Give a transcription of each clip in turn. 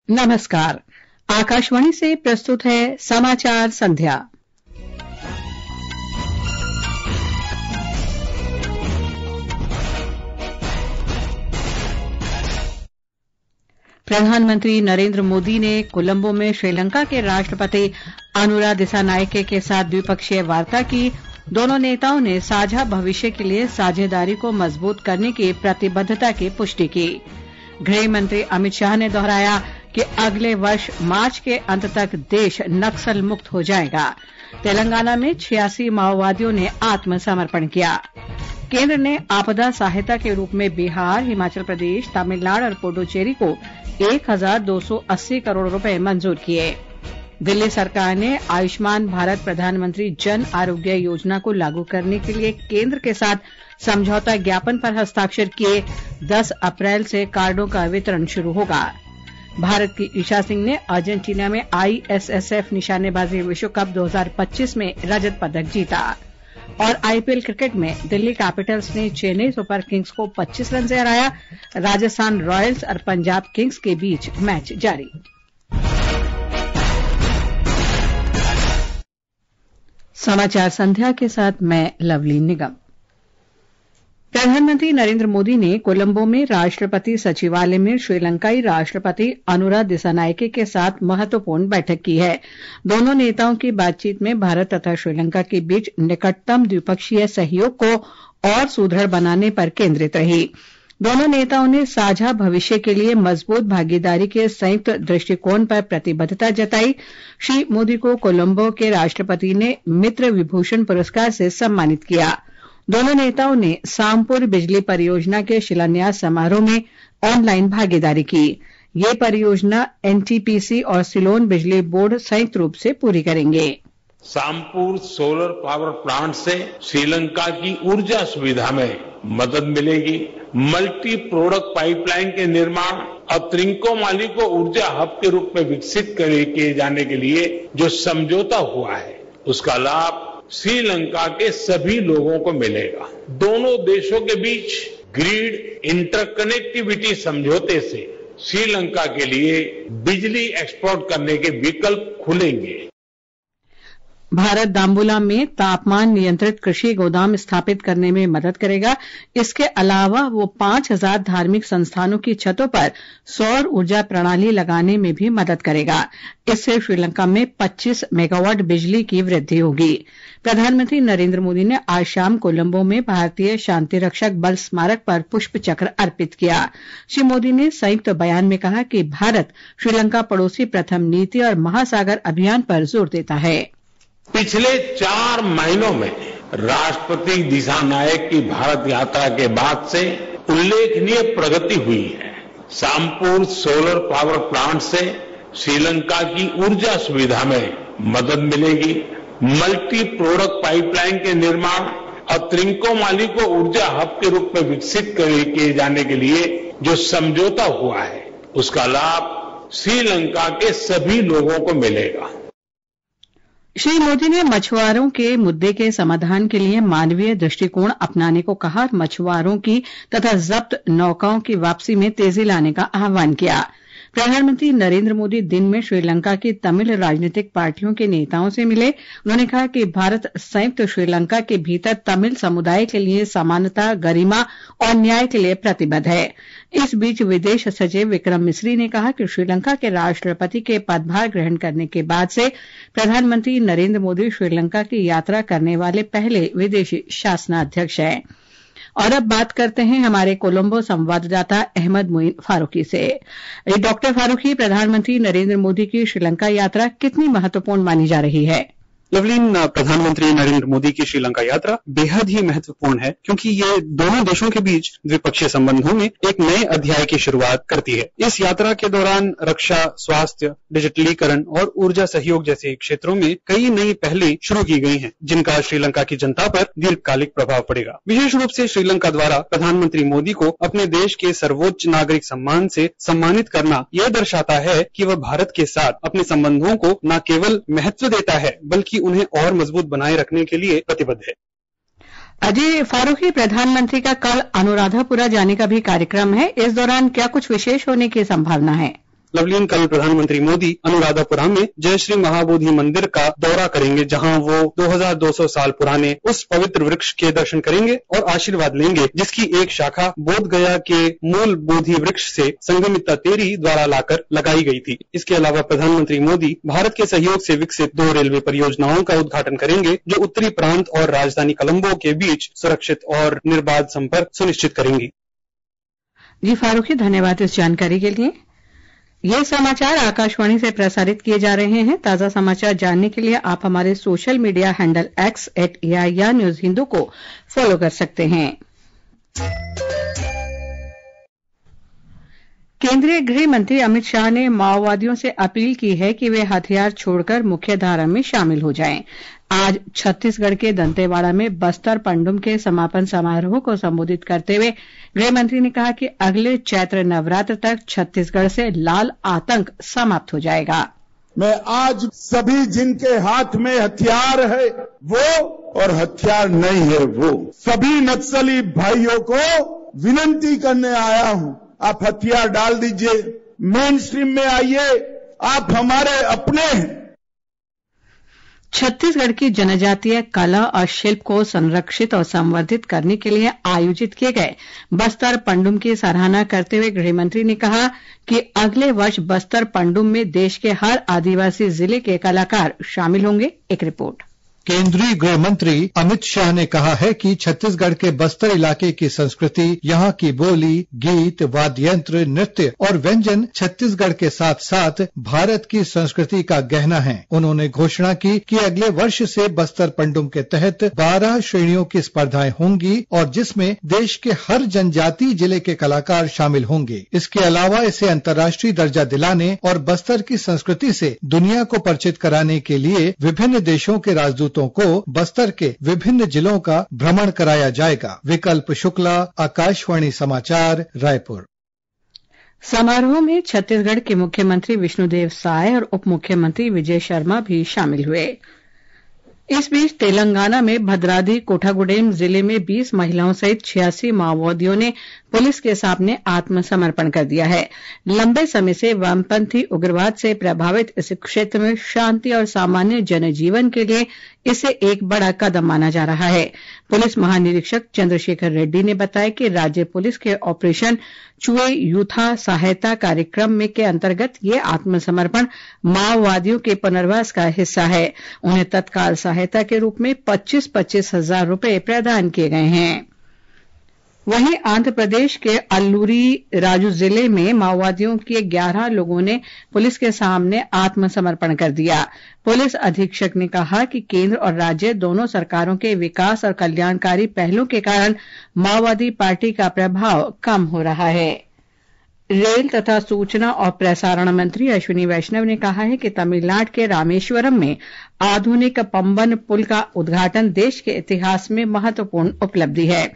नमस्कार। आकाशवाणी से प्रस्तुत है समाचार संध्या। प्रधानमंत्री नरेंद्र मोदी ने कोलंबो में श्रीलंका के राष्ट्रपति अनुरा दिसानायके के साथ द्विपक्षीय वार्ता की। दोनों नेताओं ने साझा भविष्य के लिए साझेदारी को मजबूत करने की प्रतिबद्धता की पुष्टि की। गृह मंत्री अमित शाह ने दोहराया कि अगले वर्ष मार्च के अंत तक देश नक्सल मुक्त हो जाएगा। तेलंगाना में 86 माओवादियों ने आत्मसमर्पण किया। केंद्र ने आपदा सहायता के रूप में बिहार, हिमाचल प्रदेश, तमिलनाडु और पुडुचेरी को 1280 करोड़ रुपए मंजूर किए। दिल्ली सरकार ने आयुष्मान भारत प्रधानमंत्री जन आरोग्य योजना को लागू करने के लिए केंद्र के साथ समझौता ज्ञापन पर हस्ताक्षर किए। 10 अप्रैल से कार्डों का वितरण शुरू होगा। भारत की ईशा सिंह ने अर्जेंटीना में ISSF निशानेबाजी विश्व कप 2025 में रजत पदक जीता। और IPL क्रिकेट में दिल्ली कैपिटल्स ने चेन्नई सुपर किंग्स को 25 रन से हराया। राजस्थान रॉयल्स और पंजाब किंग्स के बीच मैच जारी। समाचार संध्या के साथ मैं लवली निगम। प्रधानमंत्री नरेंद्र मोदी ने कोलंबो में राष्ट्रपति सचिवालय में श्रीलंकाई राष्ट्रपति अनुरा दिसानायके के साथ महत्वपूर्ण बैठक की है। दोनों नेताओं की बातचीत में भारत तथा श्रीलंका के बीच निकटतम द्विपक्षीय सहयोग को और सुदृढ़ बनाने पर केंद्रित रही। दोनों नेताओं ने साझा भविष्य के लिए मजबूत भागीदारी के संयुक्त दृष्टिकोण पर प्रतिबद्धता जताई। श्री मोदी को कोलंबो के राष्ट्रपति ने मित्र विभूषण पुरस्कार से सम्मानित किया। दोनों नेताओं ने सामपुर बिजली परियोजना के शिलान्यास समारोह में ऑनलाइन भागीदारी की। ये परियोजना NTPC और सिलोन बिजली बोर्ड संयुक्त रूप से पूरी करेंगे। सामपुर सोलर पावर प्लांट से श्रीलंका की ऊर्जा सुविधा में मदद मिलेगी। मल्टी प्रोडक्ट पाइपलाइन के निर्माण और त्रिंकोमाली को ऊर्जा हब के रूप में विकसित किए जाने के लिए जो समझौता हुआ है, उसका लाभ श्रीलंका के सभी लोगों को मिलेगा। दोनों देशों के बीच ग्रिड इंटरकनेक्टिविटी समझौते से श्रीलंका के लिए बिजली एक्सपोर्ट करने के विकल्प खुलेंगे। भारत दाम्बुला में तापमान नियंत्रित कृषि गोदाम स्थापित करने में मदद करेगा। इसके अलावा वो 5000 धार्मिक संस्थानों की छतों पर सौर ऊर्जा प्रणाली लगाने में भी मदद करेगा। इससे श्रीलंका में 25 मेगावाट बिजली की वृद्धि होगी। प्रधानमंत्री नरेंद्र मोदी ने आज शाम कोलंबो में भारतीय शांति रक्षक बल स्मारक पर पुष्प चक्र अर्पित किया। श्री मोदी ने संयुक्त बयान में कहा कि भारत श्रीलंका पड़ोसी प्रथम नीति और महासागर अभियान पर जोर देता है। पिछले 4 महीनों में राष्ट्रपति दिसानायक की भारत यात्रा के बाद से उल्लेखनीय प्रगति हुई है। सामपुर सोलर पावर प्लांट से श्रीलंका की ऊर्जा सुविधा में मदद मिलेगी। मल्टी प्रोडक्ट पाइपलाइन के निर्माण और त्रिंकोमाली को ऊर्जा हब के रूप में विकसित किए जाने के लिए जो समझौता हुआ है, उसका लाभ श्रीलंका के सभी लोगों को मिलेगा। श्री मोदी ने मछुआरों के मुद्दे के समाधान के लिए मानवीय दृष्टिकोण अपनाने को कहा। मछुआरों की तथा जब्त नौकाओं की वापसी में तेजी लाने का आह्वान किया। प्रधानमंत्री नरेंद्र मोदी दिन में श्रीलंका की तमिल राजनीतिक पार्टियों के नेताओं से मिले। उन्होंने कहा कि भारत संयुक्त श्रीलंका के भीतर तमिल समुदाय के लिए समानता, गरिमा और न्याय के लिए प्रतिबद्ध है। इस बीच विदेश सचिव विक्रम मिस्री ने कहा कि श्रीलंका के राष्ट्रपति के पदभार ग्रहण करने के बाद से प्रधानमंत्री नरेंद्र मोदी श्रीलंका की यात्रा करने वाले पहले विदेशी शासनाध्यक्ष हैं। और अब बात करते हैं हमारे कोलंबो संवाददाता अहमद मोइन फारूकी से। डॉक्टर फारूकी, प्रधानमंत्री नरेंद्र मोदी की श्रीलंका यात्रा कितनी महत्वपूर्ण मानी जा रही है? लवलीन, प्रधानमंत्री नरेंद्र मोदी की श्रीलंका यात्रा बेहद ही महत्वपूर्ण है क्योंकि ये दोनों देशों के बीच द्विपक्षीय संबंधों में एक नए अध्याय की शुरुआत करती है। इस यात्रा के दौरान रक्षा, स्वास्थ्य, डिजिटलीकरण और ऊर्जा सहयोग जैसे क्षेत्रों में कई नई पहलें शुरू की गई हैं, जिनका श्रीलंका की जनता पर दीर्घकालिक प्रभाव पड़ेगा। विशेष रूप से श्रीलंका द्वारा प्रधानमंत्री मोदी को अपने देश के सर्वोच्च नागरिक सम्मान से सम्मानित करना यह दर्शाता है कि वह भारत के साथ अपने संबंधों को न केवल महत्व देता है बल्कि उन्हें और मजबूत बनाए रखने के लिए प्रतिबद्ध है। अजय फारूकी, प्रधानमंत्री का कल अनुराधापुरा जाने का भी कार्यक्रम है। इस दौरान क्या कुछ विशेष होने की संभावना है? लवलीन कल प्रधानमंत्री मोदी अनुराधापुरम में जय श्री महाबोधि मंदिर का दौरा करेंगे, जहां वो 2200 साल पुराने उस पवित्र वृक्ष के दर्शन करेंगे और आशीर्वाद लेंगे, जिसकी एक शाखा बोध गया के मूल बोधि वृक्ष से संघमित्रा तेरी द्वारा लाकर लगाई गई थी। इसके अलावा प्रधानमंत्री मोदी भारत के सहयोग से विकसित 2 रेलवे परियोजनाओं का उद्घाटन करेंगे, जो उत्तरी प्रांत और राजधानी कोलंबो के बीच सुरक्षित और निर्बाध संपर्क सुनिश्चित करेंगी। जी फारूकी, धन्यवाद इस जानकारी के लिए। ये समाचार आकाशवाणी से प्रसारित किए जा रहे हैं। ताजा समाचार जानने के लिए आप हमारे social media handle @AIR news Hindu को फॉलो कर सकते हैं। केंद्रीय गृह मंत्री अमित शाह ने माओवादियों से अपील की है कि वे हथियार छोड़कर मुख्यधारा में शामिल हो जाएं। आज छत्तीसगढ़ के दंतेवाड़ा में बस्तर पंडुम के समापन समारोह को संबोधित करते हुए गृह मंत्री ने कहा कि अगले चैत्र नवरात्र तक छत्तीसगढ़ से लाल आतंक समाप्त हो जाएगा। मैं आज सभी जिनके हाथ में हथियार है वो और हथियार नहीं है वो सभी नक्सली भाइयों को विनती करने आया हूं, आप हथियार डाल दीजिए, मेन स्ट्रीम में आइए, आप हमारे अपने हैं। छत्तीसगढ़ की जनजातीय कला और शिल्प को संरक्षित और संवर्धित करने के लिए आयोजित किए गए बस्तर पंडुम की सराहना करते हुए गृह मंत्री ने कहा कि अगले वर्ष बस्तर पंडुम में देश के हर आदिवासी जिले के कलाकार शामिल होंगे। एक रिपोर्ट। केंद्रीय गृह मंत्री अमित शाह ने कहा है कि छत्तीसगढ़ के बस्तर इलाके की संस्कृति, यहाँ की बोली, गीत, वाद्य यंत्र, नृत्य और व्यंजन छत्तीसगढ़ के साथ साथ भारत की संस्कृति का गहना है। उन्होंने घोषणा की कि अगले वर्ष से बस्तर पंडुम के तहत 12 श्रेणियों की स्पर्धाएं होंगी और जिसमें देश के हर जनजातीय जिले के कलाकार शामिल होंगे। इसके अलावा इसे अंतर्राष्ट्रीय दर्जा दिलाने और बस्तर की संस्कृति से दुनिया को परिचित कराने के लिए विभिन्न देशों के राजदूत को बस्तर के विभिन्न जिलों का भ्रमण कराया जाएगा। विकल्प शुक्ला, आकाशवाणी समाचार, रायपुर। समारोह में छत्तीसगढ़ के मुख्यमंत्री विष्णुदेव साय और उप मुख्यमंत्री विजय शर्मा भी शामिल हुए। इस बीच तेलंगाना में भद्राद्री कोठागुडेम जिले में 20 महिलाओं सहित 86 माओवादियों ने पुलिस के सामने आत्मसमर्पण कर दिया है। लंबे समय से वामपंथी उग्रवाद से प्रभावित इस क्षेत्र में शांति और सामान्य जनजीवन के लिए इसे एक बड़ा कदम माना जा रहा है। पुलिस महानिरीक्षक चंद्रशेखर रेड्डी ने बताया कि राज्य पुलिस के ऑपरेशन चुए यूथा सहायता कार्यक्रम में के अंतर्गत ये आत्मसमर्पण माओवादियों के पुनर्वास का हिस्सा है। उन्हें तत्काल सहायता के रूप में 25-25 हजार रुपए प्रदान किए गए हैं। वहीं आंध्र प्रदेश के अल्लूरी राजू जिले में माओवादियों के 11 लोगों ने पुलिस के सामने आत्मसमर्पण कर दिया। पुलिस अधीक्षक ने कहा कि केंद्र और राज्य दोनों सरकारों के विकास और कल्याणकारी पहलों के कारण माओवादी पार्टी का प्रभाव कम हो रहा है। रेल तथा सूचना और प्रसारण मंत्री अश्विनी वैष्णव ने कहा है कि तमिलनाडु के रामेश्वरम में आधुनिक पंबन पुल का उद्घाटन देश के इतिहास में महत्वपूर्ण उपलब्धि है।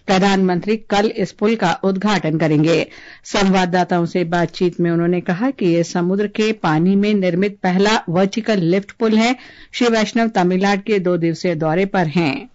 प्रधानमंत्री कल इस पुल का उद्घाटन करेंगे। संवाददाताओं से बातचीत में उन्होंने कहा कि यह समुद्र के पानी में निर्मित पहला वर्टिकल लिफ्ट पुल है। श्री वैष्णव तमिलनाडु के 2 दिवसीय दौरे पर हैं।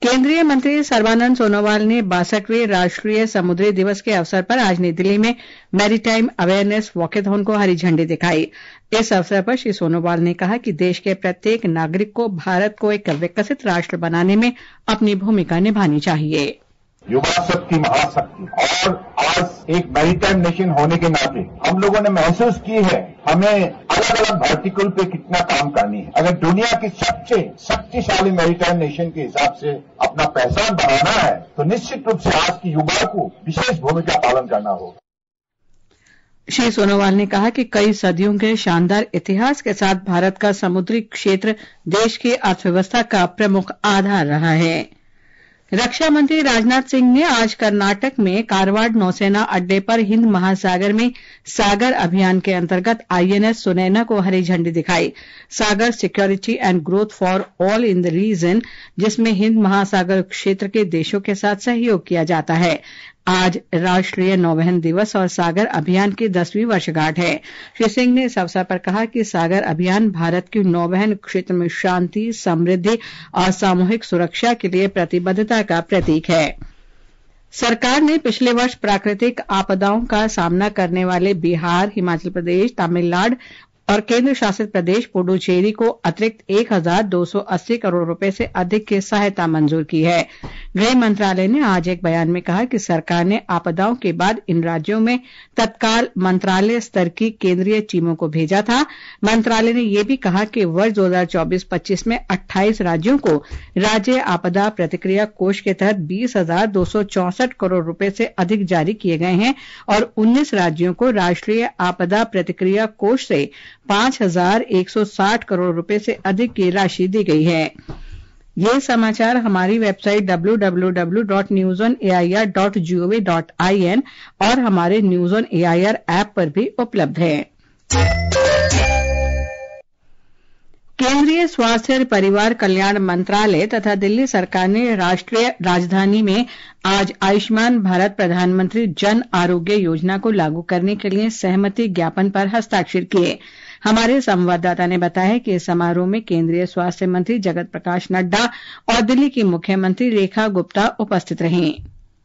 केंद्रीय मंत्री सर्बानंद सोनोवाल ने 62वें राष्ट्रीय समुद्री दिवस के अवसर पर आज नई दिल्ली में मैरीटाइम अवेयरनेस वॉकेथॉन को हरी झंडी दिखाई। इस अवसर पर श्री सोनोवाल ने कहा कि देश के प्रत्येक नागरिक को भारत को एक विकसित राष्ट्र बनाने में अपनी भूमिका निभानी चाहिए। युवा शक्ति महाशक्ति और आज एक मैरीटाइम नेशन होने के नाते हम लोगों ने महसूस की है हमें अलग अलग वर्टिकल पे कितना काम करनी है। अगर दुनिया की सबसे शक्तिशाली मैरीटाइम नेशन के हिसाब से अपना पहचान बनाना है तो निश्चित रूप से आज की युवा को विशेष भूमिका पालन करना होगा। श्री सोनोवाल ने कहा कि कई सदियों के शानदार इतिहास के साथ भारत का समुद्री क्षेत्र देश की अर्थव्यवस्था का प्रमुख आधार रहा है। रक्षा मंत्री राजनाथ सिंह ने आज कर्नाटक में कारवाड़ नौसेना अड्डे पर हिंद महासागर में सागर अभियान के अंतर्गत आईएनएस सुनैना को हरी झंडी दिखाई। SAGAR security and growth for all in the region, जिसमें हिंद महासागर क्षेत्र के देशों के साथ सहयोग किया जाता है। आज राष्ट्रीय नौवहन दिवस और सागर अभियान की 10वीं वर्षगांठ है। श्री सिंह ने इस अवसर पर कहा कि सागर अभियान भारत की नौवहन क्षेत्र में शांति, समृद्धि और सामूहिक सुरक्षा के लिए प्रतिबद्धता का प्रतीक है। सरकार ने पिछले वर्ष प्राकृतिक आपदाओं का सामना करने वाले बिहार, हिमाचल प्रदेश, तमिलनाडु और केंद्र शासित प्रदेश पुडुचेरी को अतिरिक्त 1,280 करोड़ रुपए से अधिक की सहायता मंजूर की है। गृह मंत्रालय ने आज एक बयान में कहा कि सरकार ने आपदाओं के बाद इन राज्यों में तत्काल मंत्रालय स्तर की केंद्रीय टीमों को भेजा था। मंत्रालय ने यह भी कहा कि वर्ष 2024-25 में 28 राज्यों को राज्य आपदा प्रतिक्रिया कोष के तहत 20,264 करोड़ रुपए से अधिक जारी किए गए हैं और 19 राज्यों को राष्ट्रीय आपदा प्रतिक्रिया कोष से 5,160 करोड़ रुपए से अधिक की राशि दी गई है। ये समाचार हमारी वेबसाइट www.newsonair.gov.in और हमारे न्यूज़ ऑन एआईआर ऐप पर भी उपलब्ध है। केंद्रीय स्वास्थ्य और परिवार कल्याण मंत्रालय तथा दिल्ली सरकार ने राष्ट्रीय राजधानी में आज आयुष्मान भारत प्रधानमंत्री जन आरोग्य योजना को लागू करने के लिए सहमति ज्ञापन पर हस्ताक्षर किए। हमारे संवाददाता ने बताया कि इस समारोह में केंद्रीय स्वास्थ्य मंत्री जगत प्रकाश नड्डा और दिल्ली की मुख्यमंत्री रेखा गुप्ता उपस्थित रहीं।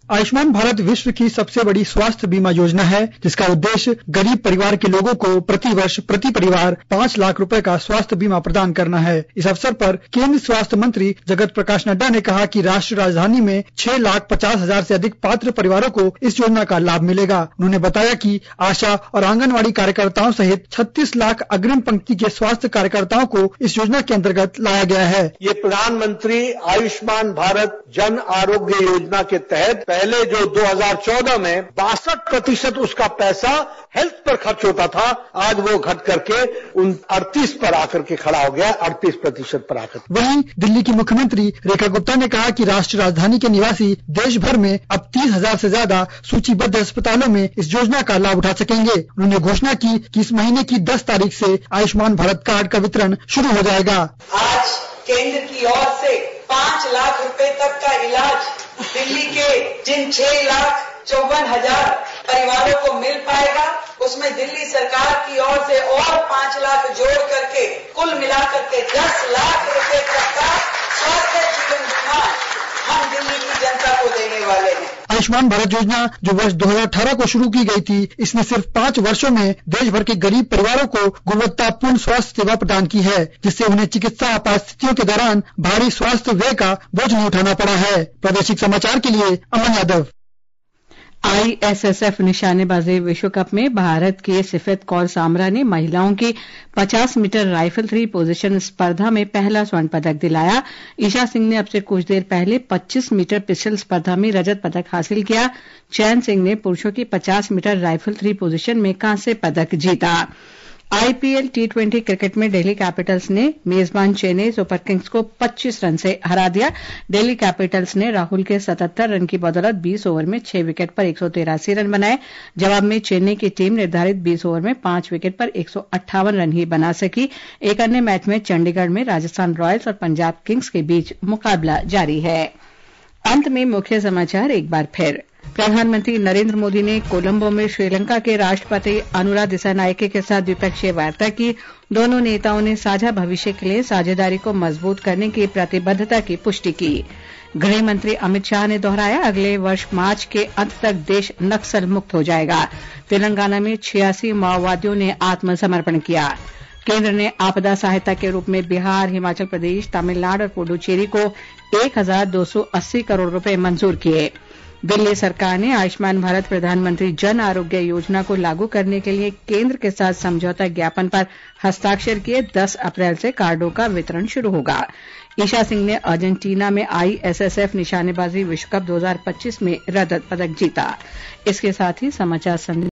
आयुष्मान भारत विश्व की सबसे बड़ी स्वास्थ्य बीमा योजना है, जिसका उद्देश्य गरीब परिवार के लोगों को प्रति वर्ष प्रति परिवार 5 लाख रुपए का स्वास्थ्य बीमा प्रदान करना है। इस अवसर पर केंद्रीय स्वास्थ्य मंत्री जगत प्रकाश नड्डा ने कहा कि राष्ट्रीय राजधानी में 6,50,000 से अधिक पात्र परिवारों को इस योजना का लाभ मिलेगा। उन्होंने बताया कि आशा और आंगनवाड़ी कार्यकर्ताओं सहित 36 लाख अग्रिम पंक्ति के स्वास्थ्य कार्यकर्ताओं को इस योजना के अंतर्गत लाया गया है। ये प्रधानमंत्री आयुष्मान भारत जन आरोग्य योजना के तहत पहले जो 2014 में 62% उसका पैसा हेल्थ पर खर्च होता था, आज वो घट करके 38 पर आकर के खड़ा हो गया, 38% पर आकर। वहीं दिल्ली की मुख्यमंत्री रेखा गुप्ता ने कहा कि राष्ट्रीय राजधानी के निवासी देश भर में अब 30,000 से ज्यादा सूचीबद्ध अस्पतालों में इस योजना का लाभ उठा सकेंगे। उन्होंने घोषणा की कि इस महीने की 10 तारीख से आयुष्मान भारत कार्ड का वितरण शुरू हो जाएगा। आज केंद्र की ओर से 5 लाख रुपए तक का इलाज दिल्ली के जिन 6,54,000 परिवारों को मिल पाएगा, उसमें दिल्ली सरकार की ओर से और 5 लाख जोड़ करके कुल मिलाकर के 10 लाख रुपए तक का स्वास्थ्य जीवन बीमा हम दिल्ली की जनता को देने वाले हैं। आयुष्मान भारत योजना जो वर्ष 2018 को शुरू की गई थी, इसने सिर्फ 5 वर्षों में देश भर के गरीब परिवारों को गुणवत्तापूर्ण स्वास्थ्य सेवा प्रदान की है, जिससे उन्हें चिकित्सा आपातस्थितियों के दौरान भारी स्वास्थ्य व्यय का बोझ नहीं उठाना पड़ा है। प्रादेशिक समाचार के लिए अमन यादव। आईएसएसएफ निशानेबाजी विश्व कप में भारत के सिफत कौर सामरा ने महिलाओं की 50 मीटर राइफल 3 पोजीशन स्पर्धा में पहला स्वर्ण पदक दिलाया। ईशा सिंह ने अब से कुछ देर पहले 25 मीटर पिस्टल स्पर्धा में रजत पदक हासिल किया। चैन सिंह ने पुरुषों की 50 मीटर राइफल 3 पोजीशन में कांस्य पदक जीता। आईपीएल T20 क्रिकेट में दिल्ली कैपिटल्स ने मेजबान चेन्नई सुपर किंग्स को 25 रन से हरा दिया। दिल्ली कैपिटल्स ने राहुल के 77 रन की बदौलत 20 ओवर में 6 विकेट पर 183 रन बनाए। जवाब में चेन्नई की टीम निर्धारित 20 ओवर में 5 विकेट पर 158 रन ही बना सकी। एक अन्य मैच में चंडीगढ़ में राजस्थान रॉयल्स और पंजाब किंग्स के बीच मुकाबला जारी है। अंत में मुख्य समाचार एक बार फिर। प्रधानमंत्री नरेंद्र मोदी ने कोलंबो में श्रीलंका के राष्ट्रपति अनुरा दिसानायके के साथ द्विपक्षीय वार्ता की। दोनों नेताओं ने साझा भविष्य के लिए साझेदारी को मजबूत करने की प्रतिबद्धता की पुष्टि की। गृह मंत्री अमित शाह ने दोहराया, अगले वर्ष मार्च के अंत तक देश नक्सल मुक्त हो जाएगा। तेलंगाना में 86 माओवादियों ने आत्मसमर्पण किया। केंद्र ने आपदा सहायता के रूप में बिहार, हिमाचल प्रदेश, तमिलनाडु और पुडुचेरी को 1,280 करोड़ रुपए मंजूर किए। दिल्ली सरकार ने आयुष्मान भारत प्रधानमंत्री जन आरोग्य योजना को लागू करने के लिए केंद्र के साथ समझौता ज्ञापन पर हस्ताक्षर किए। 10 अप्रैल से कार्डों का वितरण शुरू होगा। ईशा सिंह ने अर्जेंटीना में आईएसएसएफ निशानेबाजी विश्व कप 2025 में रजत पदक जीता। इसके साथ ही समाचार